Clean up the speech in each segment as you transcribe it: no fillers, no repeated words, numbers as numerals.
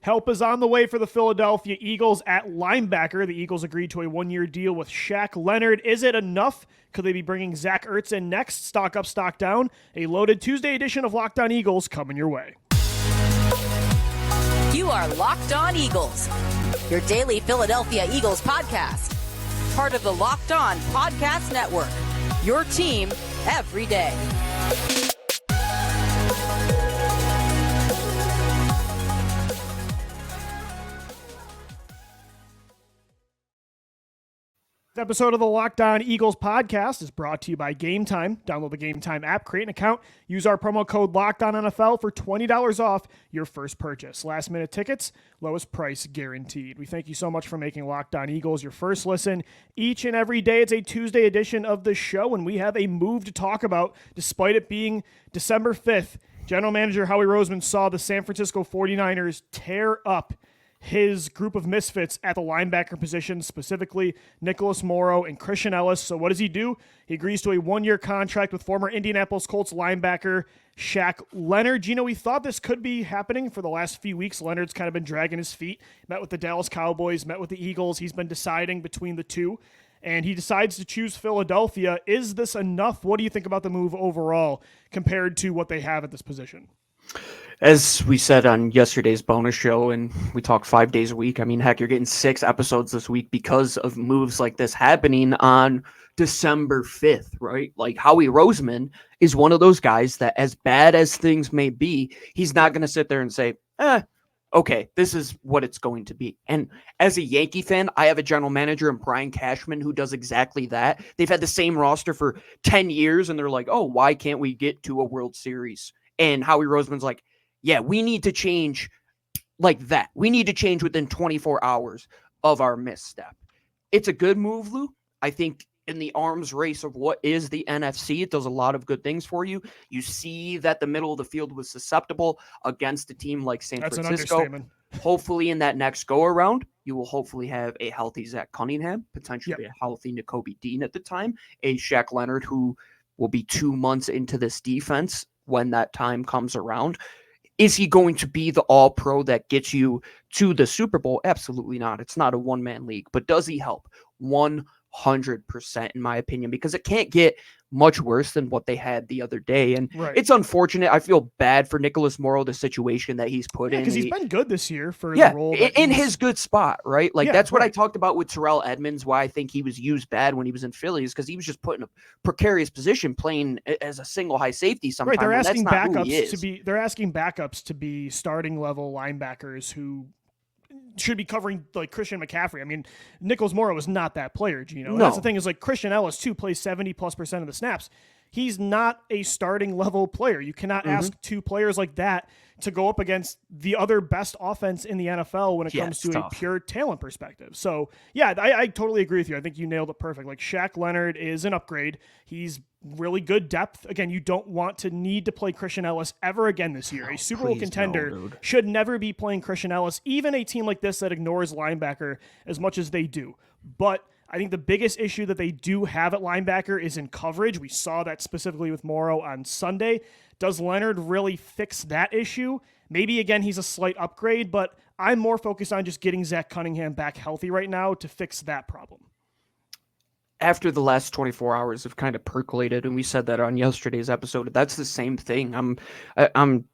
Help is on the way for the Philadelphia Eagles at linebacker. The Eagles agreed to a one-year deal with Shaq Leonard. Is it enough? Could they be bringing Zach Ertz in next? Stock up, stock down. A loaded Tuesday edition of Locked On Eagles coming your way. You are Locked On Eagles, your daily Philadelphia Eagles podcast. Part of the Locked On Podcast Network, your team every day. This episode of the Locked On Eagles podcast is brought to you by Game Time. Download the Game Time app, create an account, use our promo code LOCKEDONNFL for $20 off your first purchase. Last minute tickets, lowest price guaranteed. We thank you so much for making Locked On Eagles your first listen each and every day. It's a Tuesday edition of the show, and we have a move to talk about despite it being December 5th. General Manager Howie Roseman saw the San Francisco 49ers tear up his group of misfits at the linebacker position, specifically Nicholas Morrow and Chrisitan Ellis. So what does he do? He agrees to a one-year contract with former Indianapolis Colts linebacker Shaq Leonard. Gino, we thought this could be happening for the last few weeks. Leonard's kind of been dragging his feet. Met with the Dallas Cowboys, met with the Eagles. He's been deciding between the two, and he decides to choose Philadelphia. Is this enough? What do you think about the move overall compared to what they have at this position? As we said on yesterday's bonus show, and we talk 5 days a week, I mean, heck, you're getting 6 episodes this week because of moves like this happening on December 5th, right? Like Howie Roseman is one of those guys that, as bad as things may be, he's not going to sit there and say, okay, this is what it's going to be. And as a Yankee fan, I have a general manager in Brian Cashman who does exactly that. They've had the same roster for 10 years, and they're like, oh, why can't we get to a World Series? And Howie Roseman's like, yeah, we need to change like that. We need to change within 24 hours of our misstep. It's a good move, Lou. I think in the arms race of what is the NFC, it does a lot of good things for you. You see that the middle of the field was susceptible against a team like San Francisco. An understatement. Hopefully in that next go-around, you will hopefully have a healthy Zach Cunningham, potentially a healthy Nakobe Dean at the time, a Shaq Leonard who will be 2 months into this defense when that time comes around. Is he going to be the all-pro that gets you to the Super Bowl? Absolutely not. It's not a one-man league. But does he help? 100% in my opinion, because it can't get much worse than what they had the other day. And It's unfortunate. I feel bad for Nicholas Morrow, the situation that he's put in. Because he's been good this year for the role. In his good spot, right? Like that's what I talked about with Terrell Edmonds, why I think he was used bad when he was in Philly, is because he was just put in a precarious position playing as a single high safety sometimes. Right, they're asking backups to be starting level linebackers who should be covering like Christian McCaffrey. I mean, Nicholas Morrow is not that player, Gino. And that's the thing is like Christian Ellis too plays 70+% of the snaps. He's not a starting level player. You cannot ask two players like that to go up against the other best offense in the NFL when it comes to a pure talent perspective. So yeah, I totally agree with you. I think you nailed it perfect. Like Shaq Leonard is an upgrade. He's really good depth. Again, you don't want to need to play Christian Ellis ever again this year. A Super Bowl contender should never be playing Christian Ellis, even a team like this that ignores linebacker as much as they do. But I think the biggest issue that they do have at linebacker is in coverage. We saw that specifically with Morrow on Sunday. Does Leonard really fix that issue? Maybe, again, he's a slight upgrade, but I'm more focused on just getting Zach Cunningham back healthy right now to fix that problem. After the last 24 hours have kind of percolated, and we said that on yesterday's episode, that's the same thing. I'm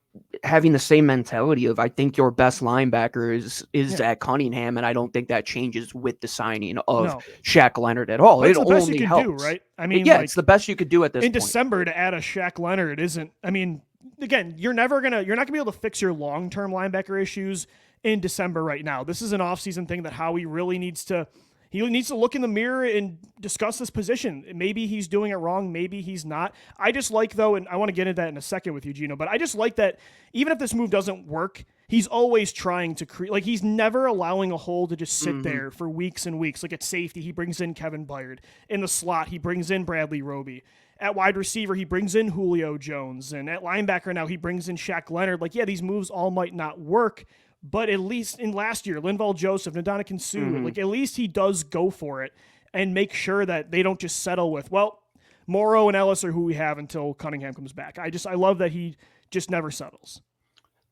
having the same mentality of I think your best linebacker is Zach Cunningham, and I don't think that changes with the signing of Shaq Leonard at all. It's the best you can do, right? I mean, it's the best you could do at this point. In December to add a Shaq Leonard isn't. I mean, again, you're not gonna be able to fix your long-term linebacker issues in December right now. This is an off-season thing that Howie really needs to. He needs to look in the mirror and discuss this position. Maybe he's doing it wrong. Maybe he's not. I just like, though, and I want to get into that in a second with you, Gino, but I just like that even if this move doesn't work, he's always trying to create, like he's never allowing a hole to just sit there for weeks and weeks. Like at safety, he brings in Kevin Byard. In the slot, he brings in Bradley Roby. At wide receiver, he brings in Julio Jones. And at linebacker now, he brings in Shaq Leonard. Like, yeah, these moves all might not work, but at least in last year, Linval Joseph, Ndamukong Suh, like at least he does go for it and make sure that they don't just settle with, well, Morrow and Ellis are who we have until Cunningham comes back. I love that he just never settles.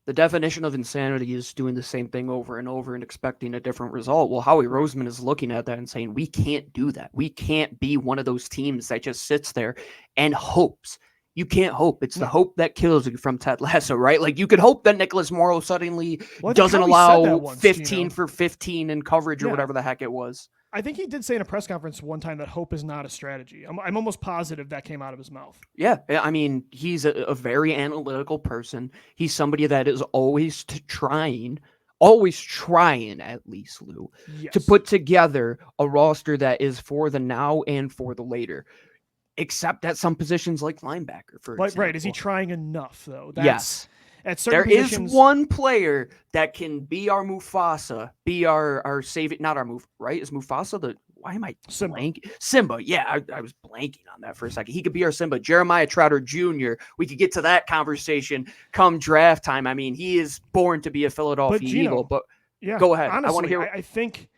The definition of insanity is doing the same thing over and over and expecting a different result. Well, Howie Roseman is looking at that and saying, we can't do that. We can't be one of those teams that just sits there and hopes. You can't hope. It's the hope that kills you from Ted Lasso, right? Like, you could hope that Nicholas Morrow suddenly doesn't allow 15 for 15 in coverage or whatever the heck it was. I think he did say in a press conference one time that hope is not a strategy. I'm almost positive that came out of his mouth. Yeah. I mean, he's a very analytical person. He's somebody that is always trying at least, Lou, to put together a roster that is for the now and for the later. Except at some positions like linebacker, for example. Right. Is he trying enough, though? Yes. At certain there positions, is one player that can be our Mufasa, be our savior. Not our move, right? Is Mufasa why am I blanking? Simba. Yeah, I was blanking on that for a second. He could be our Simba. Jeremiah Trotter Jr. We could get to that conversation come draft time. I mean, he is born to be a Philadelphia Eagle. But go ahead. Honestly, I want to hear. I think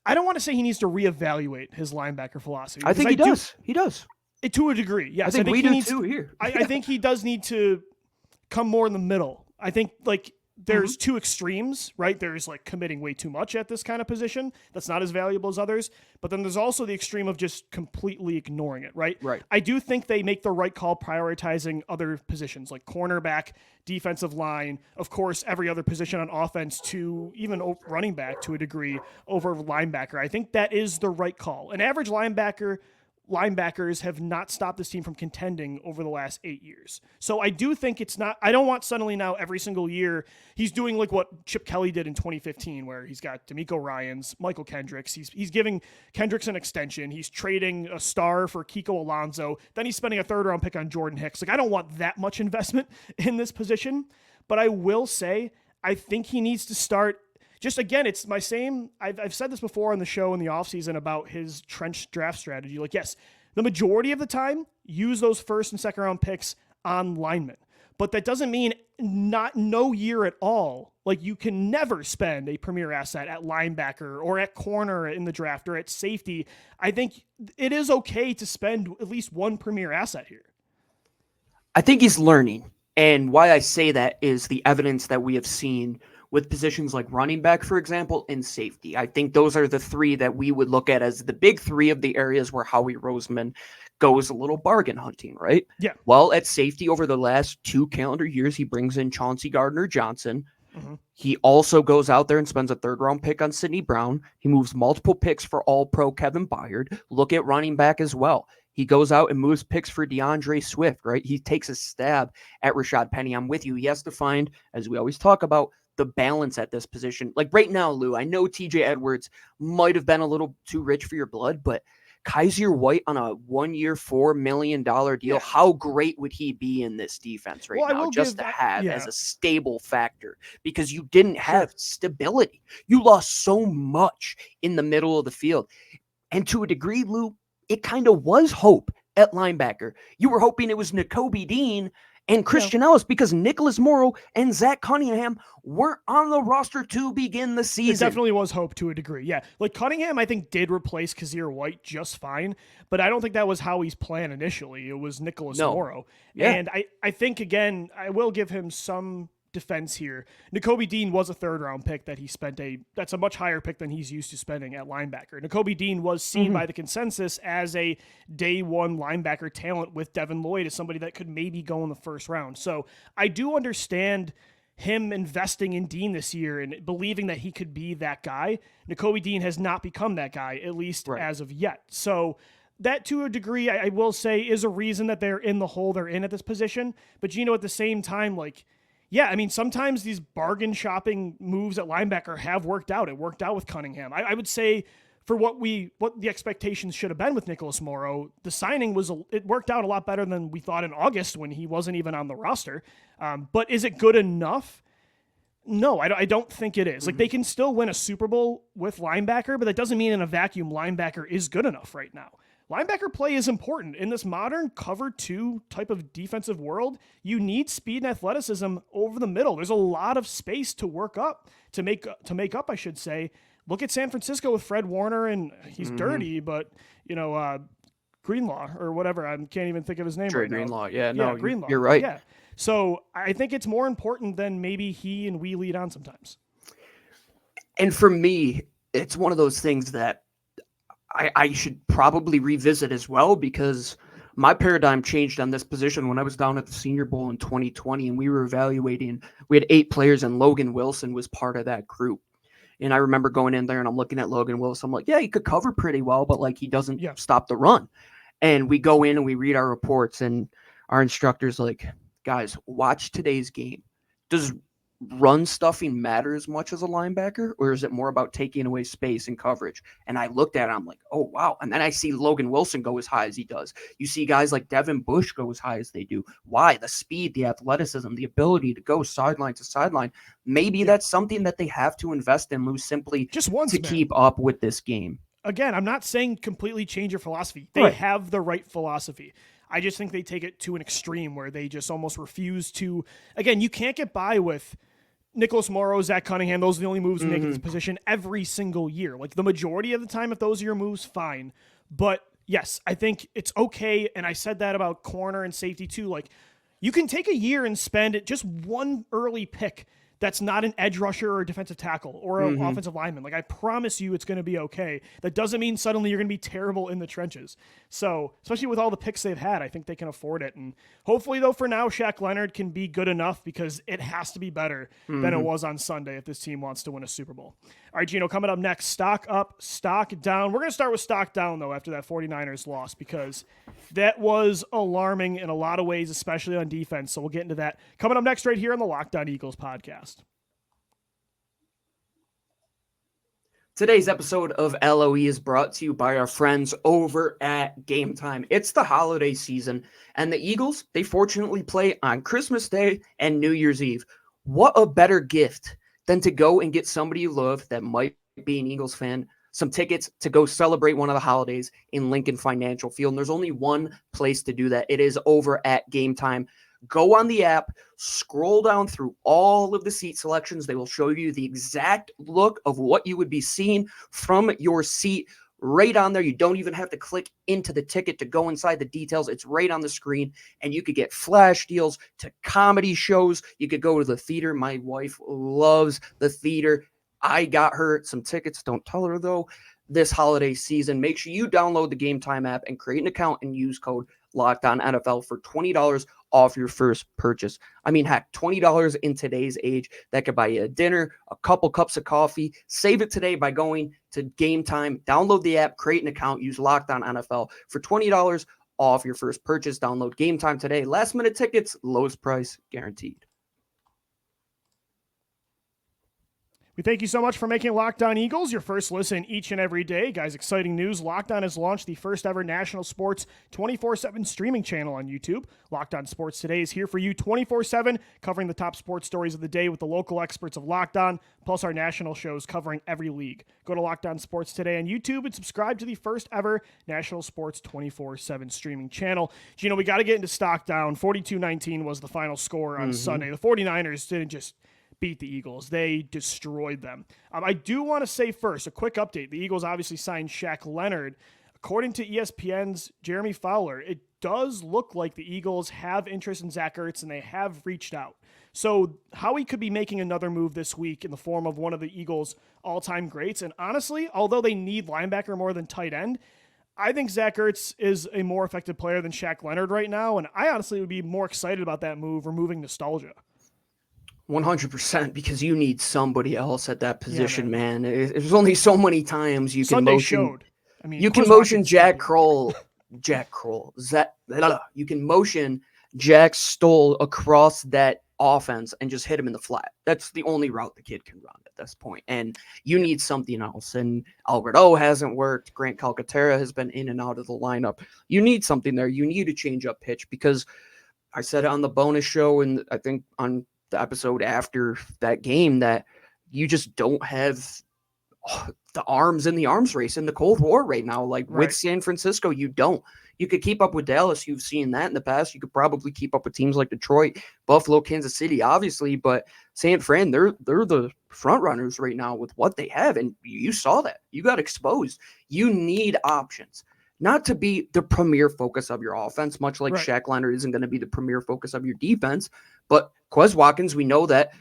I don't want to say he needs to reevaluate his linebacker philosophy. I think he does. He does. To a degree, yes. I think we do too here. I think he does need to come more in the middle. I think there's two extremes, right? There's committing way too much at this kind of position. That's not as valuable as others. But then there's also the extreme of just completely ignoring it, right? Right. I do think they make the right call prioritizing other positions like cornerback, defensive line, of course, every other position on offense to even running back to a degree over linebacker. I think that is the right call. An average linebackers have not stopped this team from contending over the last 8 years. So I do think I don't want suddenly now every single year he's doing like what Chip Kelly did in 2015, where he's got D'Amico Ryans, Michael Kendricks. He's giving Kendricks an extension. He's trading a star for Kiko Alonso. Then he's spending a 3rd round pick on Jordan Hicks. I don't want that much investment in this position, but I will say, I think he needs to start. Just again, it's my same. I've said this before on the show in the offseason about his trench draft strategy. Yes, the majority of the time, use those 1st and 2nd round picks on linemen. But that doesn't mean no year at all. You can never spend a premier asset at linebacker or at corner in the draft or at safety. I think it is okay to spend at least one premier asset here. I think he's learning. And why I say that is the evidence that we have seen with positions like running back, for example, and safety. I think those are the 3 that we would look at as the big 3 of the areas where Howie Roseman goes a little bargain hunting, right? Yeah. Well, at safety over the last 2 calendar years, he brings in Chauncey Gardner-Johnson. Mm-hmm. He also goes out there and spends a 3rd round pick on Sidney Brown. He moves multiple picks for All-Pro Kevin Byard. Look at running back as well. He goes out and moves picks for DeAndre Swift, right? He takes a stab at Rashad Penny. I'm with you. He has to find, as we always talk about, the balance at this position. Right now, Lou, I know TJ Edwards might have been a little too rich for your blood, but Kaiser White on a 1-year, $4 million deal, how great would he be in this defense now just to have as a stable factor? Because you didn't have stability. You lost so much in the middle of the field. And to a degree, Lou, it kind of was hope at linebacker. You were hoping it was Nakobe Dean and Christian Ellis because Nicholas Morrow and Zach Cunningham weren't on the roster to begin the season. It definitely was hope to a degree. Yeah. Cunningham, I think, did replace Kazir White just fine, but I don't think that was Howie's plan initially. It was Nicholas Morrow. Yeah. And I think, again, I will give him some defense here. Nakobe Dean was a 3rd round pick that he spent that's a much higher pick than he's used to spending at linebacker. Nakobe Dean was seen by the consensus as a day 1 linebacker talent with Devin Lloyd as somebody that could maybe go in the 1st round. So I do understand him investing in Dean this year and believing that he could be that guy. Nakobe Dean has not become that guy, at least as of yet. So that, to a degree, I will say is a reason that they're in the hole they're in at this position. But, at the same time, yeah, I mean, sometimes these bargain shopping moves at linebacker have worked out. It worked out with Cunningham. I would say for what the expectations should have been with Nicholas Morrow, the signing it worked out a lot better than we thought in August when he wasn't even on the roster. But is it good enough? No, I don't think it is. They can still win a Super Bowl with linebacker, but that doesn't mean in a vacuum linebacker is good enough right now. Linebacker play is important. In this modern cover 2 type of defensive world, you need speed and athleticism over the middle. There's a lot of space to work up, to make up, I should say. Look at San Francisco with Fred Warner, and he's dirty, but, Greenlaw or whatever. I can't even think of his name right now. Greenlaw, yeah, no, Greenlaw. You're right. Yeah. So I think it's more important than maybe he and we lead on sometimes. And for me, it's one of those things that I should probably revisit as well, because my paradigm changed on this position when I was down at the Senior Bowl in 2020, and we were evaluating. We had 8 players, and Logan Wilson was part of that group. And I remember going in there, and I'm looking at Logan Wilson. I'm like, yeah, he could cover pretty well, but like he doesn't stop the run. And we go in and we read our reports, and our instructor's like, guys, watch today's game. Does run stuffing matter as much as a linebacker, or is it more about taking away space and coverage? And I looked at it, I'm like, oh wow. And then I see Logan Wilson go as high as he does. You see guys like Devin Bush go as high as they do. Why? The speed, the athleticism, the ability to go sideline to sideline. Maybe that's something that they have to invest in, Lou, simply just once to keep up with this game. Again, I'm not saying completely change your philosophy. They have the right philosophy. I just think they take it to an extreme where they just almost refuse to. Again, you can't get by with Nicholas Morrow, Zach Cunningham. Those are the only moves we make in this position every single year. Like the majority of the time, if those are your moves, fine. But yes, I think it's okay. And I said that about corner and safety too. Like you can take a year and spend just one early pick that's not an edge rusher or a defensive tackle or an offensive lineman. Like I promise you it's going to be okay. That doesn't mean suddenly you're going to be terrible in the trenches. So especially with all the picks they've had, I think they can afford it. And hopefully though, for now, Shaq Leonard can be good enough, because it has to be better than it was on Sunday if this team wants to win a Super Bowl. All right, Gino, coming up next, stock up, stock down. We're going to start with stock down though, after that 49ers loss, because that was alarming in a lot of ways, especially on defense. So we'll get into that coming up next right here on the Locked On Eagles podcast. Today's episode of LOE is brought to you by our friends over at Game Time. It's the holiday season, and the Eagles, they fortunately play on Christmas Day and New Year's Eve. What a better gift than to go and get somebody you love that might be an Eagles fan some tickets to go celebrate one of the holidays in Lincoln Financial Field. And there's only one place to do that. It is over at Game Time. Go on the app, scroll down through all of the seat selections. They will show you the exact look of what you would be seeing from your seat right on there. You don't even have to click into the ticket to go inside the details. It's right on the screen, and you could get flash deals to comedy shows. You could go to the theater. My wife loves the theater. I got her some tickets. Don't tell her, though, this holiday season. Make sure you download the Game Time app and create an account and use code LOCKEDONNFL for $20 off your first purchase. I mean, heck, $20 in today's age, that could buy you a dinner, a couple cups of coffee. Save it today by going to Game Time, download the app, create an account, use LOCKEDONNFL for $20 off your first purchase. Download Game Time today. Last minute tickets, lowest price guaranteed. We thank you so much for making Locked On Eagles your first listen each and every day. Guys, exciting news. Locked On has launched the first ever national sports 24/7 streaming channel on YouTube. Locked On Sports Today is here for you 24/7, covering the top sports stories of the day with the local experts of Locked On, plus our national shows covering every league. Go to Locked On Sports Today on YouTube and subscribe to the first ever national sports 24/7 streaming channel. Gino, we got to get into stock down. 42-19 was the final score on Sunday. The 49ers didn't just beat the Eagles. They destroyed them. I do want to say first, a quick update. The Eagles obviously signed Shaq Leonard. According to ESPN's Jeremy Fowler, it does look like the Eagles have interest in Zach Ertz, and they have reached out. So Howie could be making another move this week in the form of one of the Eagles' all-time greats. And honestly, although they need linebacker more than tight end, I think Zach Ertz is a more effective player than Shaq Leonard right now, and I honestly would be more excited about that move, removing nostalgia. 100%, because you need somebody else at that position, man. There's only so many times you can Sunday motion. Showed. I mean, you can motion Jack Kroll. You can motion Jack Stoll across that offense and just hit him in the flat. That's the only route the kid can run at this point. And you need something else. And Albert O hasn't worked. Grant Calcaterra has been in and out of the lineup. You need something there. You need a change up pitch, because I said it on the bonus show, and I think on the episode after that game, that you just don't have the arms in the arms race in the Cold War right now. Like with San Francisco, you don't. You could keep up with Dallas. You've seen that in the past. You could probably keep up with teams like Detroit, Buffalo, Kansas City, obviously, but San Fran, they're the front runners right now with what they have. And you saw that. You got exposed. You need options. not to be the premier focus of your offense, much like Right. Shaq Leonard isn't going to be the premier focus of your defense. But Quez Watkins, we know that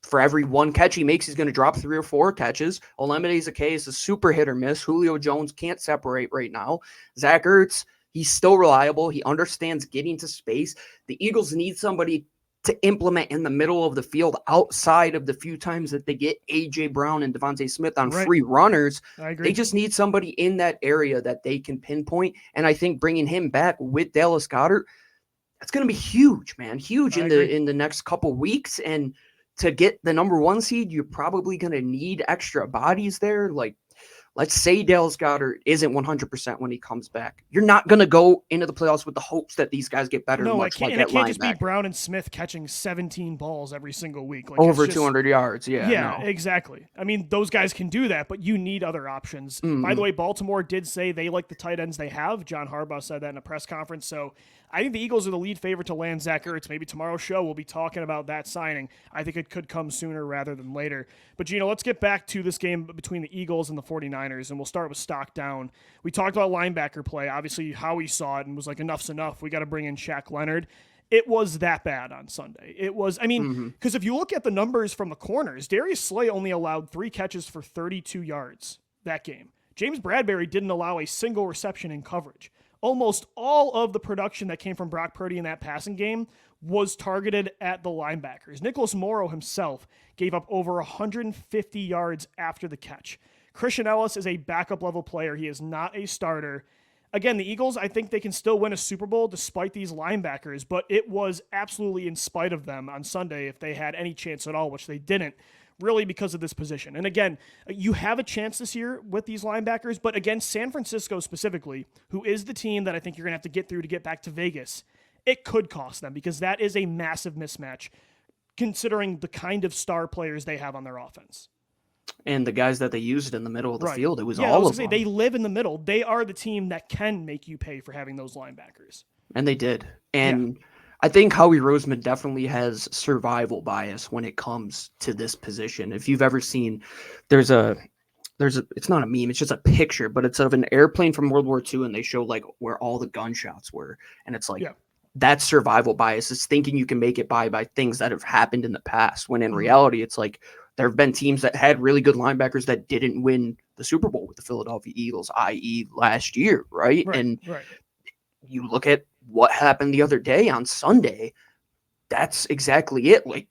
for every one catch he makes, he's going to drop 3 or 4 catches. Olamide Zaccheaus is a super hit or miss. Julio Jones can't separate right now. Zach Ertz, he's still reliable. He understands getting to space. The Eagles need somebody to implement in the middle of the field outside of the few times that they get A.J. Brown and DeVonta Smith on free runners. I agree. They just need somebody in that area that they can pinpoint. And I think bringing him back with Dallas Goedert, that's going to be huge, man. Huge in the next couple weeks. And to get the number 1 seed, you're probably going to need extra bodies there. Like, let's say Dallas Goedert isn't 100% when he comes back. You're not going to go into the playoffs with the hopes that these guys get better. No, much it can't, like and it can't just be linebacker. Brown and Smith catching 17 balls every single week. Like, Over 200 yards, Yeah, exactly. I mean, those guys can do that, but you need other options. By the way, Baltimore did say they like the tight ends they have. John Harbaugh said that in a press conference. So I think the Eagles are the lead favorite to land Zach Ertz. Maybe tomorrow's show we'll be talking about that signing. I think it could come sooner rather than later. But, Gino, let's get back to this game between the Eagles and the 49ers, and we'll start with stock down. We talked about linebacker play. Obviously, Howie saw it and was like, enough's enough. We got to bring in Shaq Leonard. It was that bad on Sunday. It was, I mean, because if you look at the numbers from the corners, Darius Slay only allowed 3 catches for 32 yards that game. James Bradbury didn't allow a single reception in coverage. Almost all of the production that came from Brock Purdy in that passing game was targeted at the linebackers. Nicholas Morrow himself gave up over 150 yards after the catch. Christian Ellis is a backup level player. He is not a starter. Again, the Eagles, I think they can still win a Super Bowl despite these linebackers, but it was absolutely in spite of them on Sunday if they had any chance at all, which they didn't, really because of this position. And again, you have a chance this year with these linebackers, but against San Francisco specifically, who is the team that I think you're going to have to get through to get back to Vegas, it could cost them because that is a massive mismatch considering the kind of star players they have on their offense. And the guys that they used in the middle of the field, it was all of them. They live in the middle. They are the team that can make you pay for having those linebackers. And they did. And I think Howie Roseman definitely has survival bias when it comes to this position. If you've ever seen, there's a it's not a meme, it's just a picture, but it's of an airplane from World War II, and they show like where all the gunshots were. And it's like, that's survival bias. It's thinking you can make it by things that have happened in the past, when in reality, it's like there have been teams that had really good linebackers that didn't win the Super Bowl with the Philadelphia Eagles, i.e. last year, right? And you look at what happened the other day on Sunday, that's exactly it. Like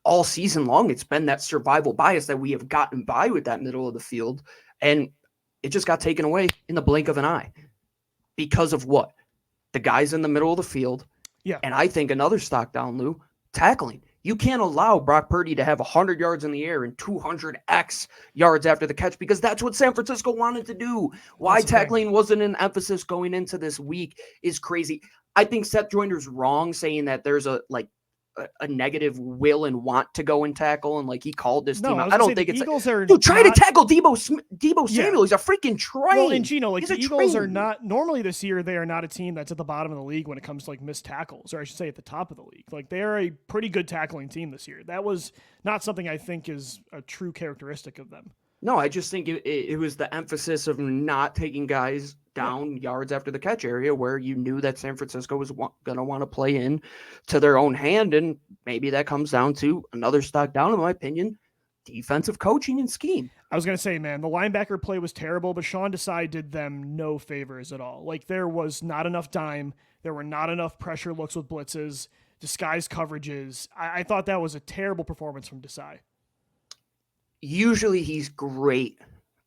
all season long, it's been that survival bias that we have gotten by with that middle of the field. And it just got taken away in the blink of an eye because of what? The guys in the middle of the field. Yeah. And I think another stock down, Lou, tackling. You can't allow Brock Purdy to have 100 yards in the air and 200x yards after the catch because that's what San Francisco wanted to do. Why tackling wasn't an emphasis going into this week is crazy. I think Seth Joyner's wrong saying that there's a negative will and want to go and tackle, and like he called this team out. I don't think it's Eagles try to tackle Debo Samuel. He's a freaking train. Well, and Gino, like the Eagles are not normally this year. They are not a team that's at the bottom of the league when it comes to like missed tackles, or I should say at the top of the league. Like they are a pretty good tackling team this year. That was not something I think is a true characteristic of them. No, I just think it was the emphasis of not taking guys down yards after the catch area where you knew that San Francisco was going to want to play in to their own hand. And maybe that comes down to another stock down, in my opinion, defensive coaching and scheme. I was going to say, man, the linebacker play was terrible, but Sean Desai did them no favors at all. Like there was not enough dime. There were not enough pressure looks with blitzes, disguised coverages. I thought that was a terrible performance from Desai. Usually he's great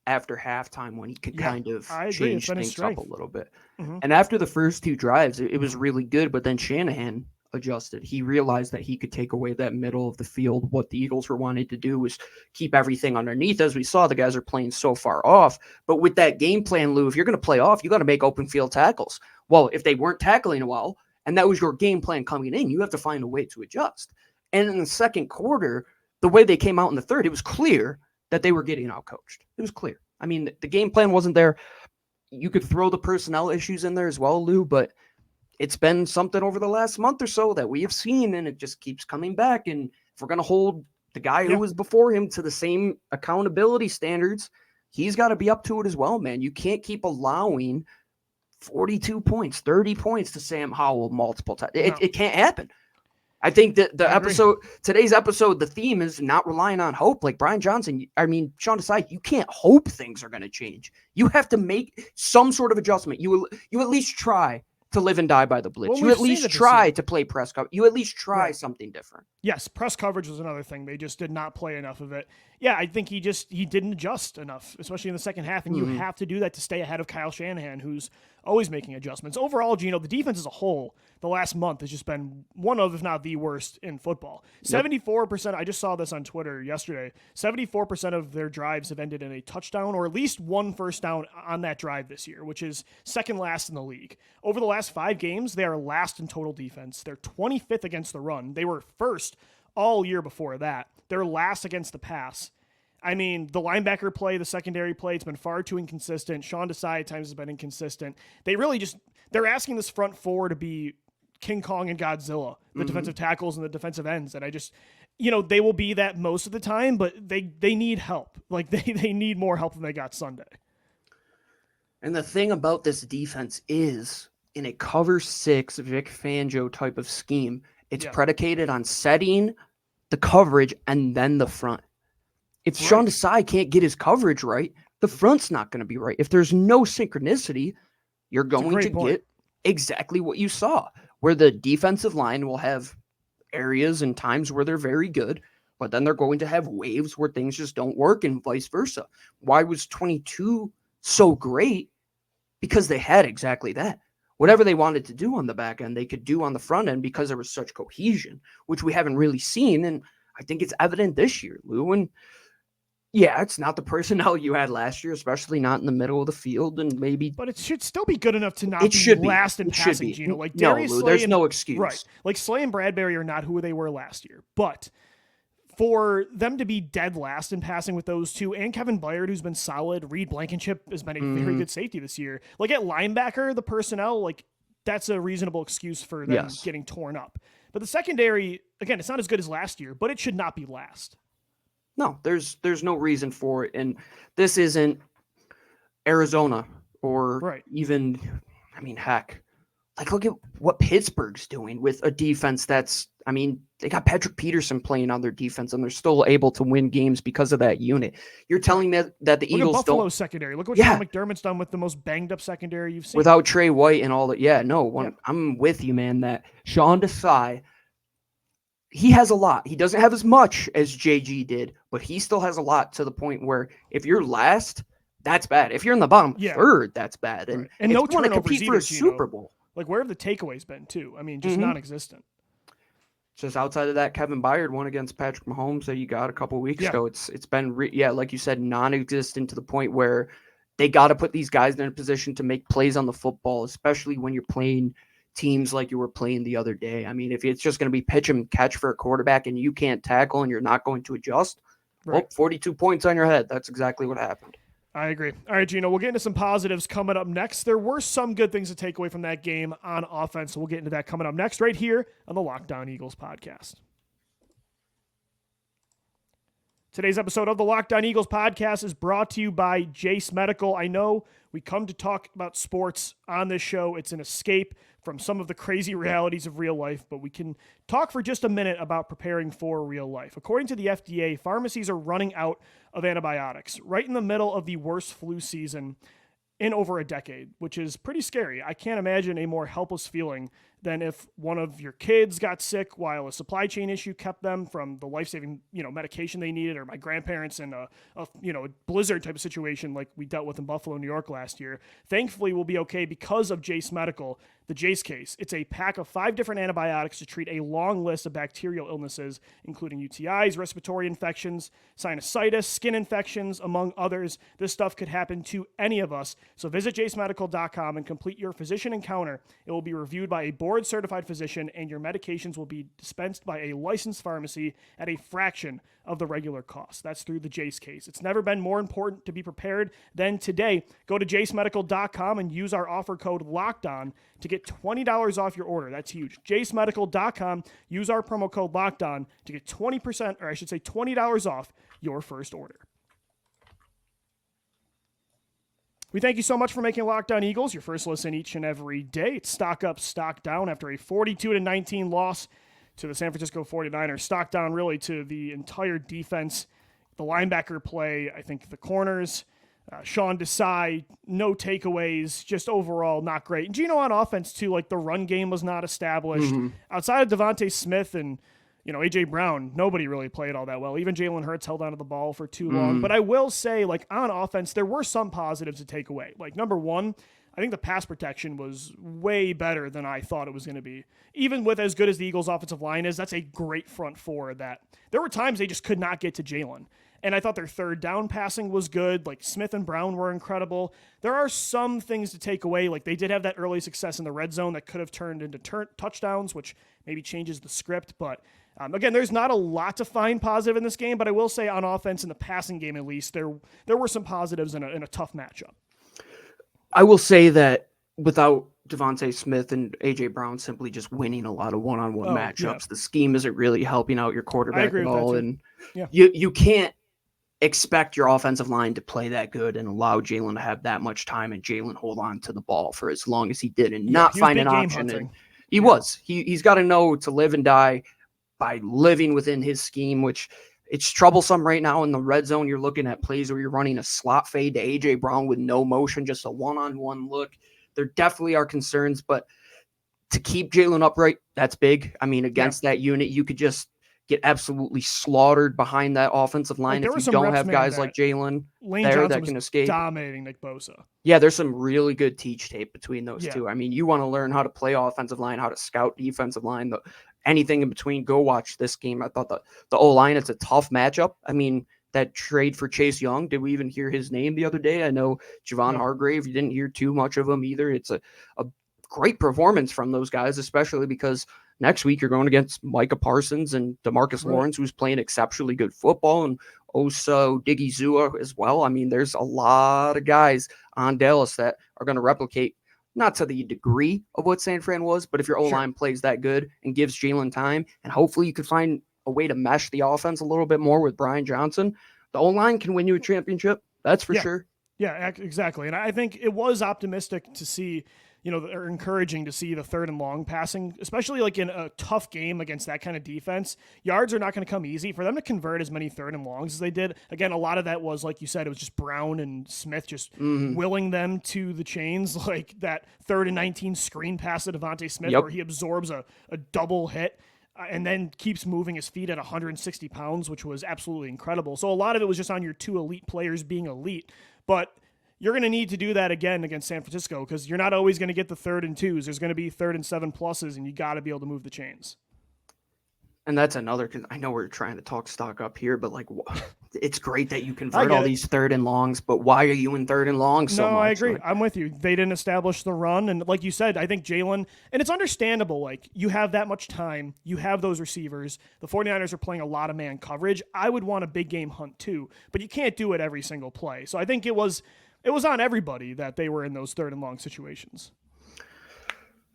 after halftime when he could kind of change things up a little bit. And after the first 2 drives, it was really good, but then Shanahan adjusted. He realized that he could take away that middle of the field. What the Eagles were wanting to do was keep everything underneath. As we saw, the guys are playing so far off. But with that game plan, Lou, if you're going to play off, you got to make open field tackles. Well, if they weren't tackling well, and that was your game plan coming in, you have to find a way to adjust. And in the second quarter, the way they came out in the third, it was clear that they were getting outcoached. It was clear. I mean, the game plan wasn't there. You could throw the personnel issues in there as well, Lou, but it's been something over the last month or so that we have seen, and it just keeps coming back. And if we're going to hold the guy who was before him to the same accountability standards, he's got to be up to it as well, man. You can't keep allowing 42 points, 30 points to Sam Howell multiple times. It can't happen. I think that today's episode, the theme is not relying on hope. Like Brian Johnson, Sean Desai, you can't hope things are going to change. You have to make some sort of adjustment. You at least try to live and die by the blitz. You at least try to play press coverage. You at least try something different. Yes, press coverage was another thing. They just did not play enough of it. Yeah, I think he didn't adjust enough, especially in the second half, and you have to do that to stay ahead of Kyle Shanahan, who's always making adjustments. Overall, Gino, the defense as a whole, the last month has just been one of, if not the worst in football. 74%, I just saw this on Twitter yesterday, 74% of their drives have ended in a touchdown or at least one first down on that drive this year, which is second last in the league. Over the last 5 games, they are last in total defense. They're 25th against the run. They were first all year before that. They're last against the pass. I mean, the linebacker play, the secondary play, it's been far too inconsistent. Sean Desai at times has been inconsistent. They're asking this front four to be King Kong and Godzilla, the defensive tackles and the defensive ends. And they will be that most of the time, but they need help. Like they need more help than they got Sunday. And the thing about this defense is, in a cover 6 Vic Fangio type of scheme, it's predicated on setting the coverage and then the front. If Sean Desai can't get his coverage right, the front's not going to be right. If there's no synchronicity, you're going to get exactly what you saw, where the defensive line will have areas and times where they're very good, but then they're going to have waves where things just don't work and vice versa. Why was 22 so great? Because they had exactly that. Whatever they wanted to do on the back end, they could do on the front end because there was such cohesion, which we haven't really seen. And I think it's evident this year, Lou. And yeah, it's not the personnel you had last year, especially not in the middle of the field, and maybe. But it should still be good enough to not be last in passing, Gino. Like Darius Lou, Slay there's no excuse. Right, like Slay and Bradbury are not who they were last year, but for them to be dead last in passing with those two, and Kevin Byard, who's been solid, Reed Blankenship has been a very good safety this year. Like at linebacker, the personnel, like that's a reasonable excuse for them getting torn up. But the secondary, again, it's not as good as last year, but it should not be last. No, there's no reason for it. And this isn't Arizona or even, heck, like look at what Pittsburgh's doing with a defense they got Patrick Peterson playing on their defense and they're still able to win games because of that unit. You're telling me that the Eagles look at Buffalo's secondary. Look what Sean McDermott's done with the most banged up secondary you've seen. Without Trey White and all that. Yeah, no, I'm with you, man, that Sean Desai, he has a lot. He doesn't have as much as JG did, but he still has a lot to the point where if you're last, that's bad. If you're in the bottom third, that's bad. And no if you want to compete for a Super Bowl. Like where have the takeaways been too? I mean, just non-existent. Just outside of that, Kevin Byard won against Patrick Mahomes that you got a couple weeks ago. It's been, like you said, non-existent to the point where they got to put these guys in a position to make plays on the football, especially when you're playing teams like you were playing the other day. I mean, if it's just going to be pitch and catch for a quarterback and you can't tackle and you're not going to adjust, 42 points on your head. That's exactly what happened. I agree. All right, Gino, we'll get into some positives coming up next. There were some good things to take away from that game on offense, so we'll get into that coming up next right here on the Locked On Eagles podcast. Today's episode of the Locked On Eagles podcast is brought to you by Jace Medical. I know we come to talk about sports on this show. It's an escape from some of the crazy realities of real life, but we can talk for just a minute about preparing for real life. According to the FDA, pharmacies are running out of antibiotics right in the middle of the worst flu season in over a decade, which is pretty scary. I can't imagine a more helpless feeling than if one of your kids got sick while a supply chain issue kept them from the life-saving, medication they needed, or my grandparents in a blizzard type of situation like we dealt with in Buffalo, New York last year. Thankfully, we'll be okay because of Jace Medical, the Jace case. It's a pack of 5 different antibiotics to treat a long list of bacterial illnesses, including UTIs, respiratory infections, sinusitis, skin infections, among others. This stuff could happen to any of us. So visit jacemedical.com and complete your physician encounter. It will be reviewed by a board-certified physician, and your medications will be dispensed by a licensed pharmacy at a fraction of the regular cost. That's through the Jace case. It's never been more important to be prepared than today. Go to jacemedical.com and use our offer code LOCKEDON to get $20 off your order. That's huge. jacemedical.com. Use our promo code LOCKEDON to get $20 off your first order. We thank you so much for making Locked On Eagles your first listen each and every day. It's stock up, stock down after a 42-19 loss to the San Francisco 49ers. Stock down really to the entire defense, the linebacker play, I think the corners, Sean Desai, no takeaways, just overall not great. And Gino on offense too, like the run game was not established. Outside of DeVonta Smith and A.J. Brown, nobody really played all that well. Even Jalen Hurts held onto the ball for too long. But I will say, like, on offense, there were some positives to take away. Like, number one, I think the pass protection was way better than I thought it was going to be. Even with as good as the Eagles' offensive line is, that's a great front four that there were times they just could not get to Jalen. And I thought their third down passing was good. Like, Smith and Brown were incredible. There are some things to take away. Like, they did have that early success in the red zone that could have turned into touchdowns, which maybe changes the script. But again, there's not a lot to find positive in this game, but I will say on offense in the passing game, at least, there were some positives in a tough matchup. I will say that without DeVonta Smith and A.J. Brown simply just winning a lot of one-on-one matchups, the scheme isn't really helping out your quarterback at all. And you can't expect your offensive line to play that good and allow Jalen to have that much time and Jalen hold on to the ball for as long as he did and not find an option. And he's got to know to live and die by living within his scheme, which it's troublesome right now in the red zone. You're looking at plays where you're running a slot fade to A.J. Brown with no motion, just a one-on-one look. There definitely are concerns, but to keep Jalen upright, that's big. I mean, against that unit, you could just get absolutely slaughtered behind that offensive line if you don't have guys like Jalen there that can escape. Dominating Nick Bosa. Yeah, there's some really good teach tape between those two. I mean, you want to learn how to play offensive line, how to scout defensive line, anything in between. Go watch this game. I thought the O-line, it's a tough matchup. I mean, that trade for Chase Young, did we even hear his name the other day? I know Javon Hargrave, you didn't hear too much of him either. It's a great performance from those guys, especially because next week you're going against Micah Parsons and DeMarcus Lawrence, who's playing exceptionally good football, and also Diggy Zua as well. I mean, there's a lot of guys on Dallas that are going to replicate, not to the degree of what San Fran was, but if your O-line plays that good and gives Jalen time, and hopefully you can find a way to mesh the offense a little bit more with Brian Johnson, the O-line can win you a championship. That's for sure. Yeah, exactly. And I think it was optimistic to see, or encouraging to see the third and long passing, especially like in a tough game against that kind of defense. Yards are not going to come easy. For them to convert as many third and longs as they did, again, a lot of that was, like you said, it was just Brown and Smith just willing them to the chains, like that 3rd and 19 screen pass to DeVonta Smith where he absorbs a double hit and then keeps moving his feet at 160 pounds, which was absolutely incredible. So a lot of it was just on your two elite players being elite. But you're going to need to do that again against San Francisco because you're not always going to get the 3rd and 2s. There's going to be 3rd and 7 pluses, and you got to be able to move the chains. And that's another, because I know we're trying to talk stock up here, but like, it's great that you convert all these 3rd and longs, but why are you in 3rd and longs so much? No, I agree. Like, I'm with you. They didn't establish the run. And like you said, I think Jalen, and it's understandable, like you have that much time, you have those receivers. The 49ers are playing a lot of man coverage. I would want a big game hunt too, but you can't do it every single play. So I think it was on everybody that they were in those 3rd and long situations.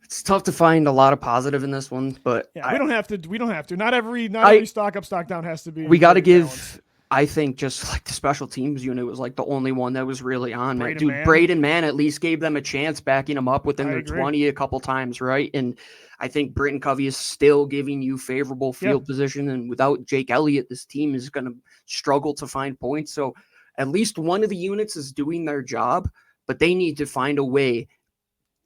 It's tough to find a lot of positive in this one, but we don't have to. Not every stock up, stock down has to be. We got to give, I think, just like the special teams unit was like the only one that was really on. Braden Mann at least gave them a chance, backing them up within their 20 a couple times, right? And I think Britton Covey is still giving you favorable field position, and without Jake Elliott, this team is going to struggle to find points. So at least one of the units is doing their job, but they need to find a way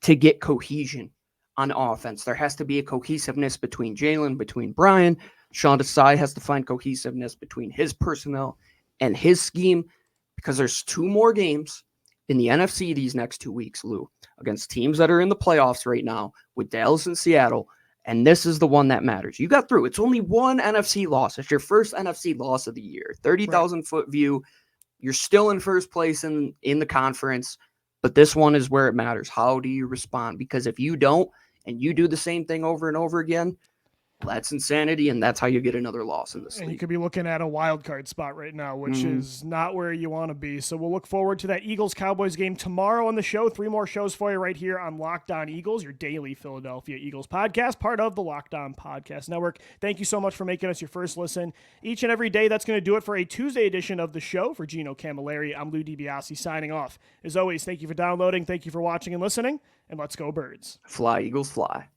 to get cohesion on offense. There has to be a cohesiveness between Jalen, between Brian. Sean Desai has to find cohesiveness between his personnel and his scheme, because there's 2 more games in the NFC these next 2 weeks, Lou, against teams that are in the playoffs right now with Dallas and Seattle. And this is the one that matters. You got through. It's only one NFC loss. It's your first NFC loss of the year. 30,000 foot view. You're still in first place in the conference, but this one is where it matters. How do you respond? Because if you don't, and you do the same thing over and over again, That's insanity, and that's how you get another loss in this league. And you could be looking at a wild card spot right now, which is not where you want to be. So we'll look forward to that Eagles-Cowboys game tomorrow on the show. 3 more shows for you right here on Locked On Eagles, your daily Philadelphia Eagles podcast, part of the Locked On Podcast Network. Thank you so much for making us your first listen each and every day. That's going to do it for a Tuesday edition of the show. For Gino Camilleri, I'm Lou DiBiase signing off. As always, thank you for downloading, thank you for watching and listening, and let's go Birds. Fly, Eagles, fly.